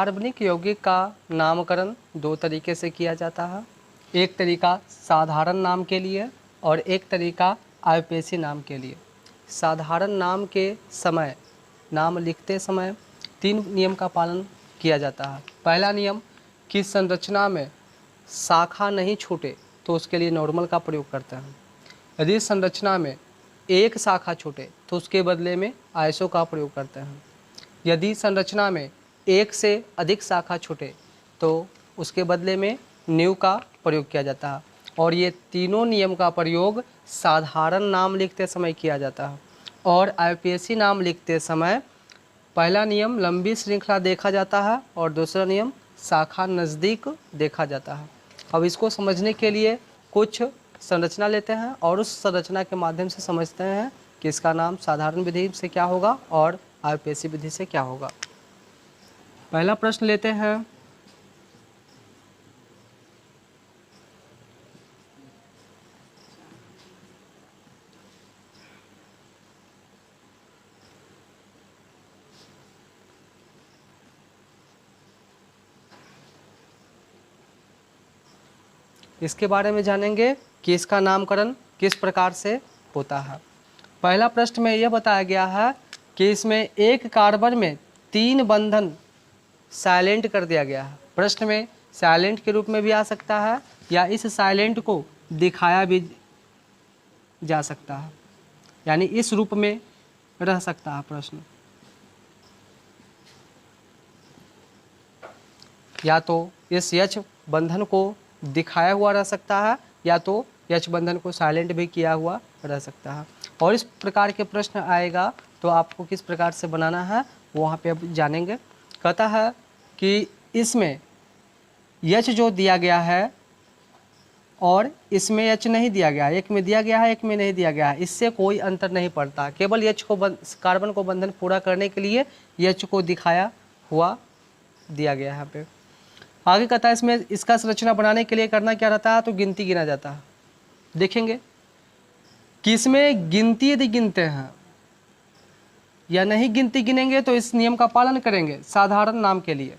कार्बनिक यौगिक का नामकरण दो तरीके से किया जाता है। एक तरीका साधारण नाम के लिए और एक तरीका आयुपेशी नाम के लिए। साधारण नाम के समय, नाम लिखते समय 3 नियम का पालन किया जाता है। पहला नियम कि संरचना में शाखा नहीं छूटे तो उसके लिए नॉर्मल का प्रयोग करते हैं। यदि संरचना में एक शाखा छूटे तो उसके बदले में आइसो का प्रयोग करते हैं। यदि संरचना में एक से अधिक शाखा छूटे तो उसके बदले में न्यू का प्रयोग किया जाता है। और ये तीनों नियम का प्रयोग साधारण नाम लिखते समय किया जाता है। और आयुपेशी नाम लिखते समय पहला नियम लंबी श्रृंखला देखा जाता है और दूसरा नियम शाखा नज़दीक देखा जाता है। अब इसको समझने के लिए कुछ संरचना लेते हैं और उस संरचना के माध्यम से समझते हैं कि इसका नाम साधारण विधि से क्या होगा और आयुपेशी विधि से क्या होगा। पहला प्रश्न लेते हैं। इसके बारे में जानेंगे कि इसका नामकरण किस प्रकार से होता है। पहला प्रश्न में यह बताया गया है कि इसमें एक कार्बन में 3 बंधन साइलेंट कर दिया गया है। प्रश्न में साइलेंट के रूप में भी आ सकता है या इस साइलेंट को दिखाया भी जा सकता है, यानी इस रूप में रह सकता है प्रश्न। या तो इस H बंधन को दिखाया हुआ रह सकता है या तो H बंधन को साइलेंट भी किया हुआ रह सकता है। और इस प्रकार के प्रश्न आएगा तो आपको किस प्रकार से बनाना है वहाँ पे अब जानेंगे। कहता है कि इसमें H जो दिया गया है और इसमें H नहीं दिया गया है, एक में दिया गया है एक में नहीं दिया गया है, इससे कोई अंतर नहीं पड़ता। केवल H को कार्बन को बंधन पूरा करने के लिए H को दिखाया हुआ दिया गया है यहाँ पे। आगे कहता है इसमें इसका संरचना बनाने के लिए करना क्या रहता है, तो गिनती गिना जाता है। देखेंगे कि इसमें गिनती यदि गिनते हैं या नहीं गिनती गिनेंगे तो इस नियम का पालन करेंगे। साधारण नाम के लिए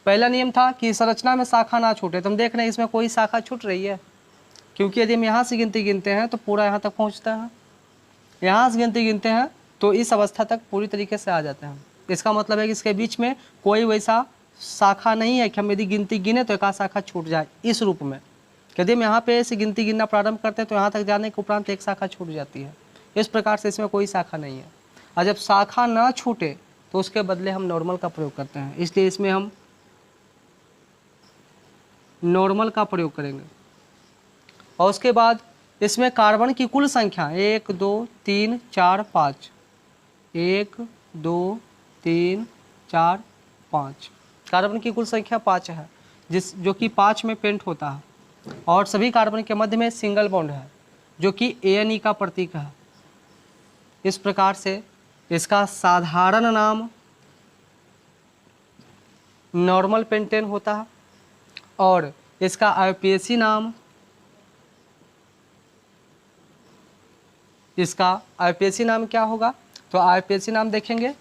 पहला नियम था कि संरचना में शाखा ना छूटे, तो हम देख रहे हैं इसमें कोई शाखा छूट रही है, क्योंकि यदि हम यहाँ से गिनती गिनते हैं तो पूरा यहाँ तक पहुँचता है, यहाँ से गिनती गिनते हैं तो इस अवस्था तक पूरी तरीके से आ जाते हैं। इसका मतलब है कि इसके बीच में कोई वैसा शाखा नहीं है कि हम यदि गिनती गिने तो एक आध शाखा छूट जाए। इस रूप में यदि हम यहाँ पे ऐसे गिनती गिनना प्रारंभ करते हैं तो यहाँ तक जाने के उपरांत एक शाखा छूट जाती है। इस प्रकार से इसमें कोई शाखा नहीं है। और जब शाखा ना छूटे तो उसके बदले हम नॉर्मल का प्रयोग करते हैं, इसलिए इसमें हम नॉर्मल का प्रयोग करेंगे। और उसके बाद इसमें कार्बन की कुल संख्या 1 2 3 4 5, 1 2 3 4 5, कार्बन की कुल संख्या 5 है, जो कि 5 में पेंट होता है। और सभी कार्बन के मध्य में सिंगल बॉन्ड है जो कि ANE का प्रतीक है। इस प्रकार से इसका साधारण नाम नॉर्मल पेंटेन होता है और इसका आयुपेशी नाम क्या होगा, तो आयुपेशी नाम देखेंगे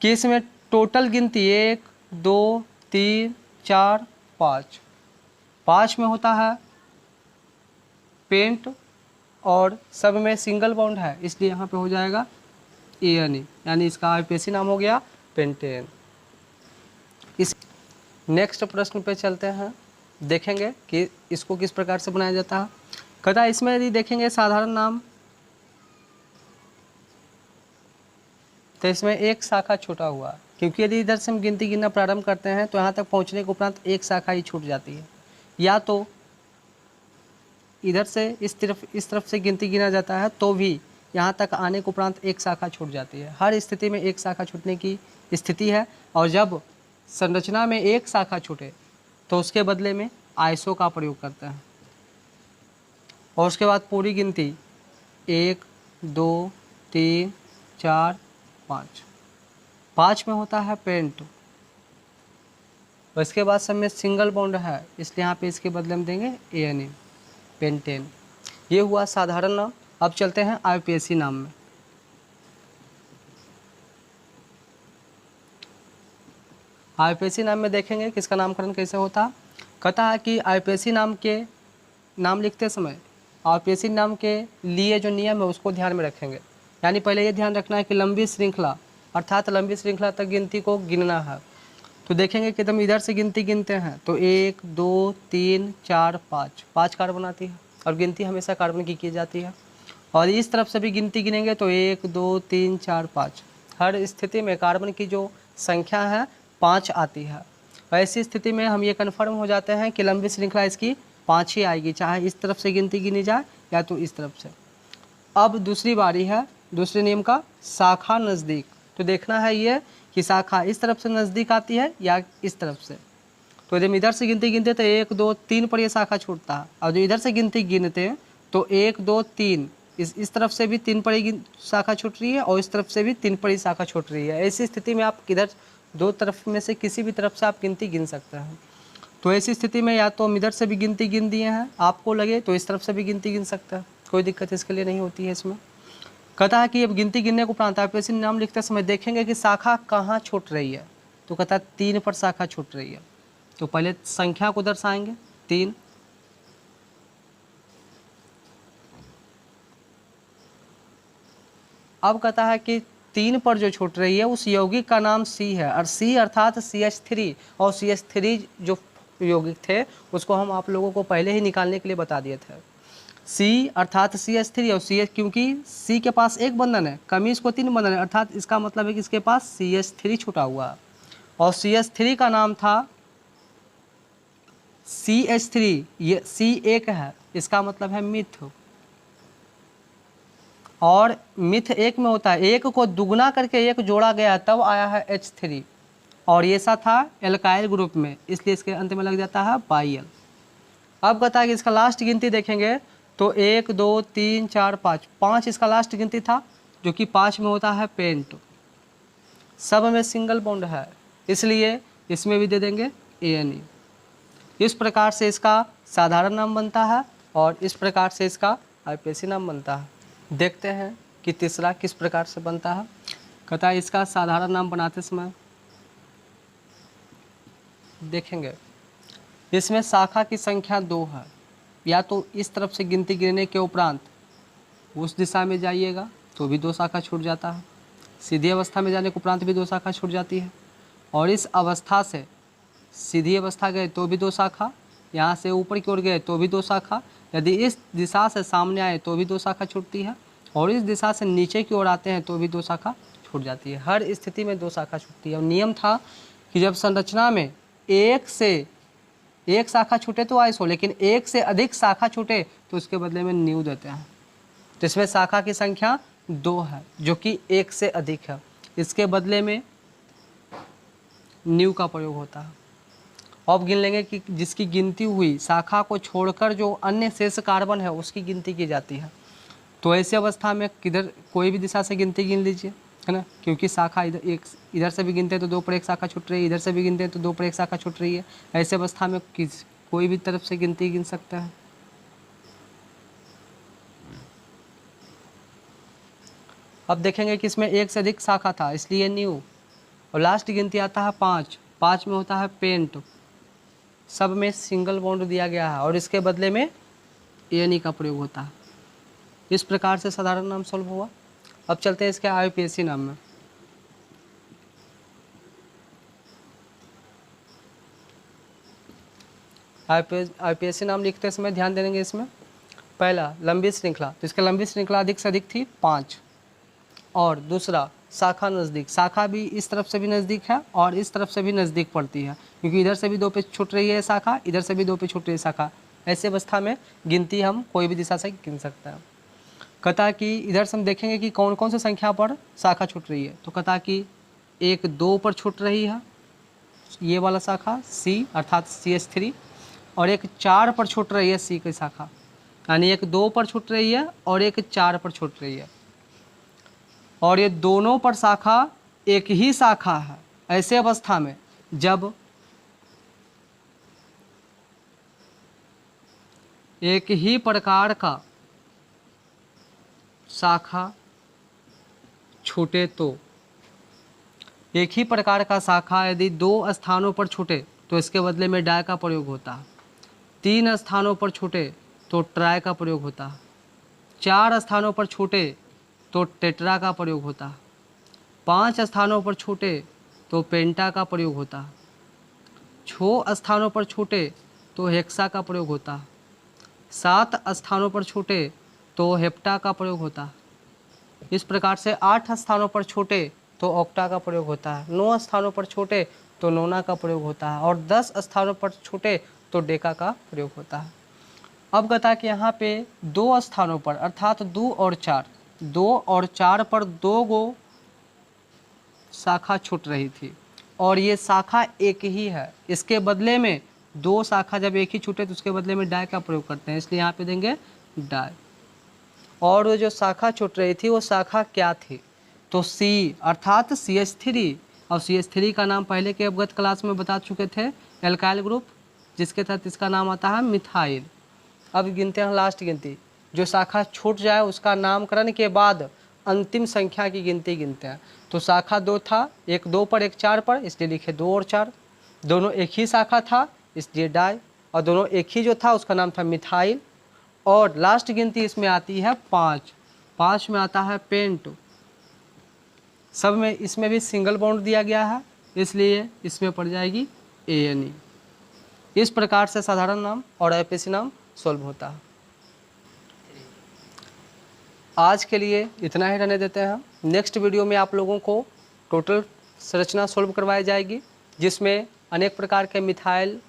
कि इसमें टोटल गिनती 1 2 3 4 5, 5 में होता है पेंट और सब में सिंगल बॉन्ड है, इसलिए यहाँ पे हो जाएगा ANE, यानी इसका आयुपेशी नाम हो गया पेंटेन। इस नेक्स्ट प्रश्न पे चलते हैं, देखेंगे कि इसको किस प्रकार से बनाया जाता है। कहता है इसमें यदि देखेंगे साधारण नाम तो इसमें एक शाखा छूटा हुआ, क्योंकि यदि इधर से हम गिनती गिनना प्रारंभ करते हैं तो यहाँ तक पहुँचने के उपरांत एक शाखा ही छूट जाती है। या तो इधर से इस तरफ से गिनती गिना जाता है तो भी यहाँ तक आने के उपरांत एक शाखा छूट जाती है। हर स्थिति में एक शाखा छूटने की स्थिति है। और जब संरचना में एक शाखा छूटे तो उसके बदले में आइसो का प्रयोग करते हैं। और उसके बाद पूरी गिनती 1 2 3 4 5, 5 में होता है पेंट। और इसके बाद सब में सिंगल बॉन्ड है, इसलिए यहाँ पे इसके बदले में देंगे ANE पेंटेन। ये हुआ साधारण नाम। अब चलते हैं आयुपेशी नाम में। आईपीएसी नाम में देखेंगे किसका नामकरण कैसे होता है। कहता है कि आईपीएसी नाम के नाम लिखते समय आईपीएसी नाम के लिए जो नियम है उसको ध्यान में रखेंगे। यानी पहले ये ध्यान रखना है कि लंबी श्रृंखला अर्थात लंबी श्रृंखला तक गिनती को गिनना है। तो देखेंगे कि तुम इधर से गिनती गिनते हैं तो 1 2 3 4 5 5 कार्बन आती है और गिनती हमेशा कार्बन की जाती है। और इस तरफ से भी गिनती गिनेंगे तो 1 2 3 4 5 हर स्थिति में कार्बन की जो संख्या है 5 आती है। ऐसी स्थिति में हम ये कन्फर्म हो जाते हैं कि लंबी श्रृंखला इसकी 5 ही आएगी, चाहे इस तरफ से गिनती गिनी जाए या तो इस तरफ से। अब दूसरी बारी है दूसरे नियम का, शाखा नज़दीक। तो देखना है ये कि शाखा इस तरफ से नज़दीक आती है या इस तरफ से। तो जब इधर से गिनती गिनते तो 1 2 3 पर ये शाखा छूटता है, और जो इधर से गिनती गिनते हैं तो 1 2 3 इस तरफ से भी 3 पर ही शाखा छूट रही है और इस तरफ से भी 3 पर ही शाखा छूट रही है। ऐसी स्थिति में आप किधर दो तरफ में से किसी भी तरफ से आप गिनती गिन सकते हैं। तो ऐसी स्थिति में या तो हम इधर से भी गिनती गिन दिए हैं, आपको लगे तो इस तरफ से भी गिनती गिन सकता है, कोई दिक्कत इसके लिए नहीं होती है इसमें। कहता है कि अब गिनती गिनने को उपरांत आईपीएसी नाम लिखते समय देखेंगे कि शाखा कहाँ छूट रही है। तो कहता है 3 पर शाखा छूट रही है। तो पहले संख्या को दर्शाएंगे 3, अब कहता है कि 3 पर जो छूट रही है उस यौगिक का नाम C है, और C अर्थात CH3, और CH3 जो यौगिक थे उसको हम आप लोगों को पहले ही निकालने के लिए बता दिए थे। C अर्थात CH3 और CH, क्योंकि C के पास एक बंधन है, कमी इसको 3 बंधन है, अर्थात इसका मतलब है कि इसके पास CH3 छूटा हुआ है, और CH3 का नाम था CH3। ये C एक है, इसका मतलब है मिथ, और मिथ एक में होता है, एक को दुगना करके एक जोड़ा गया तब आया है H3, और ये सा था एल्काइल ग्रुप में, इसलिए इसके अंत में लग जाता है बाइल। अब कहता है कि इसका लास्ट गिनती देखेंगे तो 1 2 3 4 5 5 इसका लास्ट गिनती था, जो कि 5 में होता है पेंट। सब में सिंगल बॉन्ड है, इसलिए इसमें भी दे देंगे ANE। इस प्रकार से इसका साधारण नाम बनता है और इस प्रकार से इसका आईपीएसी नाम बनता है। देखते हैं कि तीसरा किस प्रकार से बनता है। कहता है इसका साधारण नाम बनाते समय देखेंगे इसमें शाखा की संख्या 2 है, या तो इस तरफ से गिनती गिनने के उपरांत उस दिशा में जाइएगा तो भी 2 शाखा छूट जाता है, सीधी अवस्था में जाने के उपरांत भी 2 शाखा छूट जाती है, और इस अवस्था से सीधी अवस्था गए तो भी 2 शाखा, यहाँ से ऊपर की ओर गए तो भी 2 शाखा, यदि इस दिशा से सामने आए तो भी 2 शाखा छूटती है, और इस दिशा से नीचे की ओर आते हैं तो भी 2 शाखा छूट जाती है। हर स्थिति में 2 शाखा छूटती है। और नियम था कि जब संरचना में एक शाखा छूटे तो आइसो, लेकिन एक से अधिक शाखा छूटे तो उसके बदले में न्यू देते हैं। तो इसमें शाखा की संख्या 2 है जो कि 1 से अधिक है, इसके बदले में न्यू का प्रयोग होता है। अब गिन लेंगे कि जिसकी गिनती हुई शाखा को छोड़कर जो अन्य शेष कार्बन है उसकी गिनती की जाती है। तो ऐसी अवस्था में किधर कोई भी दिशा से गिनती गिन लीजिए, है ना, क्योंकि शाखा इधर से भी गिनते हैं तो 2 पर 1 शाखा छूट रही है, इधर से भी गिनते हैं तो 2 पर 1 शाखा छूट रही है। ऐसी अवस्था में कोई भी तरफ से गिनती गिन सकता है। अब देखेंगे कि इसमें 1 से अधिक शाखा था इसलिए न्यू, और लास्ट गिनती आता है 5, 5 में होता है पेंट, सब में सिंगल बॉन्ड दिया गया है और इसके बदले में ANE का प्रयोग होता है। इस प्रकार से साधारण नाम सॉल्व हुआ। अब चलते हैं इसके आईपीएसी नाम में। आईपीएसी नाम लिखते समय ध्यान देंगे इसमें पहला लंबी श्रृंखला, तो इसकी लंबी श्रृंखला अधिक से अधिक थी 5, और दूसरा शाखा नज़दीक, शाखा भी इस तरफ से भी नज़दीक है और इस तरफ से भी नज़दीक पड़ती है, क्योंकि इधर से भी 2 पे छूट रही है शाखा, इधर से भी 2 पे छूट रही है शाखा। ऐसे अवस्था में गिनती हम कोई भी दिशा से गिन सकते हैं। कहता कि इधर से हम देखेंगे कि कौन कौन सी संख्या पर शाखा छूट रही है। तो कहता कि 1 2 पर छूट रही है ये वाला शाखा C अर्थात CH3, और 1 4 पर छूट रही है C की शाखा, यानी 1 2 पर छूट रही है और 1 4 पर छूट रही है, और ये दोनों पर शाखा एक ही शाखा है। ऐसे अवस्था में जब एक ही प्रकार का शाखा छूटे तो एक ही प्रकार का शाखा यदि 2 स्थानों पर छूटे तो इसके बदले में डाय का प्रयोग होता है। 3 स्थानों पर छूटे तो ट्राय का प्रयोग होता है। 4 स्थानों पर छूटे तो टेट्रा का प्रयोग होता है। 5 स्थानों पर छूटे तो पेंटा का प्रयोग होता है। 6 स्थानों पर छूटे तो हेक्सा का प्रयोग होता है। 7 स्थानों पर छूटे तो हेप्टा का प्रयोग होता है। इस प्रकार से 8 स्थानों पर छूटे तो ऑक्टा का प्रयोग होता है। 9 स्थानों पर छूटे तो नोना का प्रयोग होता है और 10 स्थानों पर छूटे तो डेका का प्रयोग होता है। अब बता कि यहाँ पे 2 स्थानों पर अर्थात 2 और 4 पर 2 गो शाखा छूट रही थी और ये शाखा एक ही है। इसके बदले में 2 शाखा जब एक ही छूटे तो उसके बदले में डाय का प्रयोग करते हैं, इसलिए यहाँ पे देंगे डाय। और वो जो शाखा छूट रही थी वो शाखा क्या थी? तो सी अर्थात CH3। और CH3 का नाम पहले के अवगत क्लास में बता चुके थे, एल्काइल ग्रुप, जिसके तहत इसका नाम आता है मिथाइल। अब गिनते हैं लास्ट गिनती, जो शाखा छूट जाए उसका नामकरण के बाद अंतिम संख्या की गिनती गिनते हैं। तो शाखा 2 था, एक 2 पर एक 4 पर, इसलिए लिखे 2 और 4। दोनों एक ही शाखा था इसलिए डाई, और दोनों एक ही जो था उसका नाम था मिथाइल। और लास्ट गिनती इसमें आती है 5 में आता है पेंट। सब में इसमें भी सिंगल बॉन्ड दिया गया है, इसलिए इसमें पड़ जाएगी ANE। इस प्रकार से साधारण नाम और IPC नाम सॉल्व होता है। आज के लिए इतना ही रहने देते हैं। नेक्स्ट वीडियो में आप लोगों को टोटल संरचना सॉल्व करवाई जाएगी, जिसमें अनेक प्रकार के मिथाइल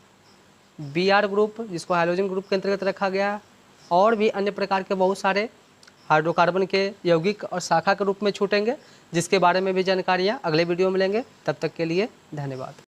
Br ग्रुप, जिसको हाइड्रोजन ग्रुप के अंतर्गत रखा गया है, और भी अन्य प्रकार के बहुत सारे हाइड्रोकार्बन के यौगिक और शाखा के रूप में छूटेंगे, जिसके बारे में भी जानकारियाँ अगले वीडियो में लेंगे। तब तक के लिए धन्यवाद।